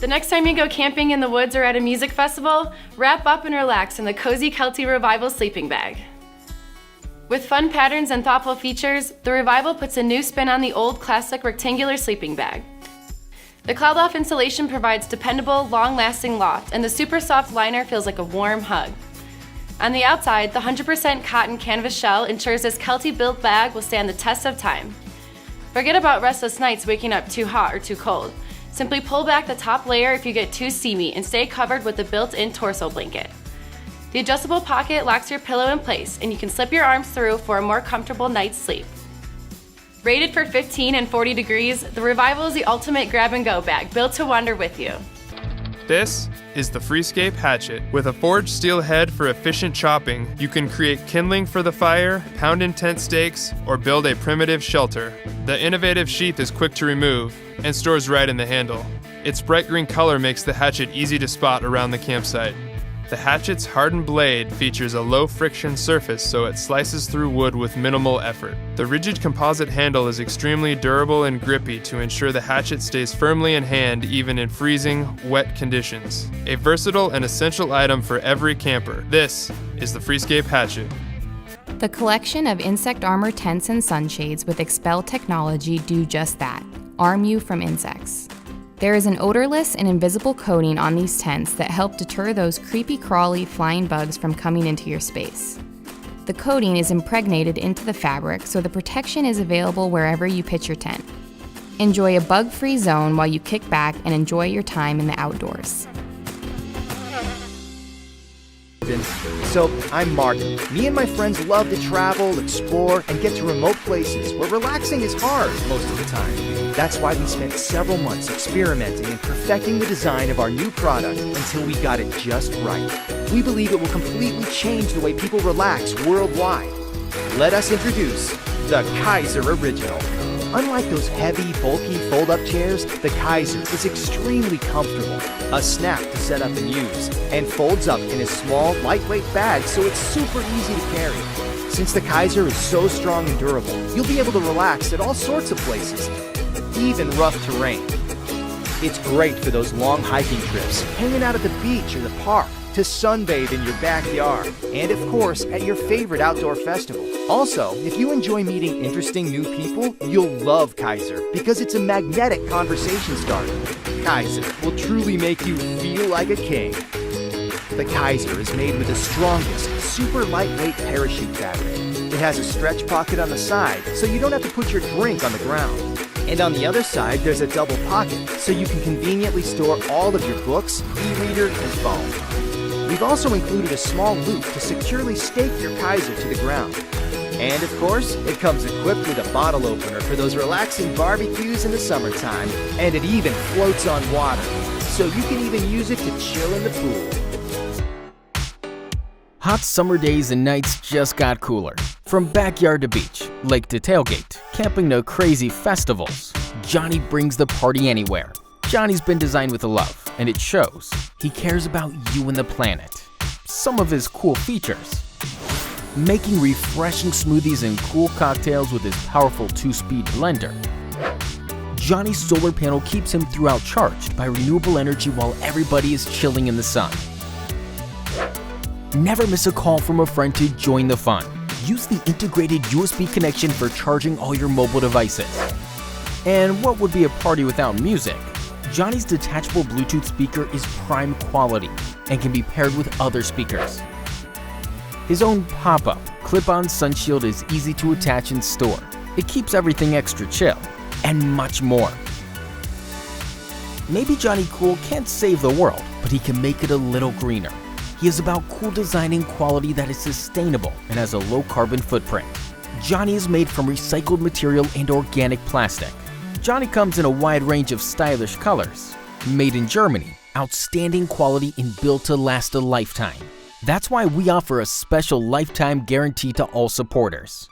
The next time you go camping in the woods or at a music festival, wrap up and relax in the cozy Kelty Revival sleeping bag. With fun patterns and thoughtful features, the Revival puts a new spin on the old classic rectangular sleeping bag. The Cloud-Loft insulation provides dependable, long-lasting loft, and the super soft liner feels like a warm hug. On the outside, the 100% cotton canvas shell ensures this Kelty-built bag will stand the test of time. Forget about restless nights waking up too hot or too cold. Simply pull back the top layer if you get too steamy and stay covered with the built-in torso blanket. The adjustable pocket locks your pillow in place, and you can slip your arms through for a more comfortable night's sleep. Rated for 15 and 40 degrees, the Revival is the ultimate grab-and-go bag built to wander with you. This is the Freescape Hatchet. With a forged steel head for efficient chopping, you can create kindling for the fire, pound intense steaks, or build a primitive shelter. The innovative sheath is quick to remove and stores right in the handle. Its bright green color makes the hatchet easy to spot around the campsite. The hatchet's hardened blade features a low-friction surface so it slices through wood with minimal effort. The rigid composite handle is extremely durable and grippy to ensure the hatchet stays firmly in hand even in freezing, wet conditions. A versatile and essential item for every camper. This is the Freescape Hatchet. The collection of insect armor tents and sunshades with Expel technology do just that, arm you from insects. There is an odorless and invisible coating on these tents that help deter those creepy crawly flying bugs from coming into your space. The coating is impregnated into the fabric so the protection is available wherever you pitch your tent. Enjoy a bug-free zone while you kick back and enjoy your time in the outdoors. So, I'm Martin. Me and my friends love to travel, explore, and get to remote places where relaxing is hard most of the time. That's why we spent several months experimenting and perfecting the design of our new product until we got it just right. We believe it will completely change the way people relax worldwide. Let us introduce the Kaiser Original. Unlike those heavy, bulky fold-up chairs, the Kaiser is extremely comfortable, a snap to set up and use, and folds up in a small, lightweight bag so it's super easy to carry. Since the Kaiser is so strong and durable, you'll be able to relax at all sorts of places, even rough terrain. It's great for those long hiking trips, hanging out at the beach or the park, to sunbathe in your backyard, and of course, at your favorite outdoor festival. Also, if you enjoy meeting interesting new people, you'll love Kaiser because it's a magnetic conversation starter. Kaiser will truly make you feel like a king. The Kaiser is made with the strongest, super lightweight parachute fabric. It has a stretch pocket on the side, so you don't have to put your drink on the ground. And on the other side, there's a double pocket, so you can conveniently store all of your books, e-reader, and phone. We've also included a small loop to securely stake your Kaiser to the ground. And of course, it comes equipped with a bottle opener for those relaxing barbecues in the summertime. And it even floats on water, so you can even use it to chill in the pool. Hot summer days and nights just got cooler. From backyard to beach, lake to tailgate, camping to crazy festivals, Johnny brings the party anywhere. Johnny's been designed with love, and it shows. He cares about you and the planet. Some of his cool features: making refreshing smoothies and cool cocktails with his powerful 2-speed blender. Johnny's solar panel keeps him throughout charged by renewable energy while everybody is chilling in the sun. Never miss a call from a friend to join the fun. Use the integrated USB connection for charging all your mobile devices. And what would be a party without music? Johnny's detachable Bluetooth speaker is prime quality and can be paired with other speakers. His own pop-up, clip-on sunshield is easy to attach and store. It keeps everything extra chill, and much more. Maybe Johnny Cool can't save the world, but he can make it a little greener. He is about cool design and quality that is sustainable and has a low carbon footprint. Johnny is made from recycled material and organic plastic. Johnny comes in a wide range of stylish colors. Made in Germany, outstanding quality and built to last a lifetime. That's why we offer a special lifetime guarantee to all supporters.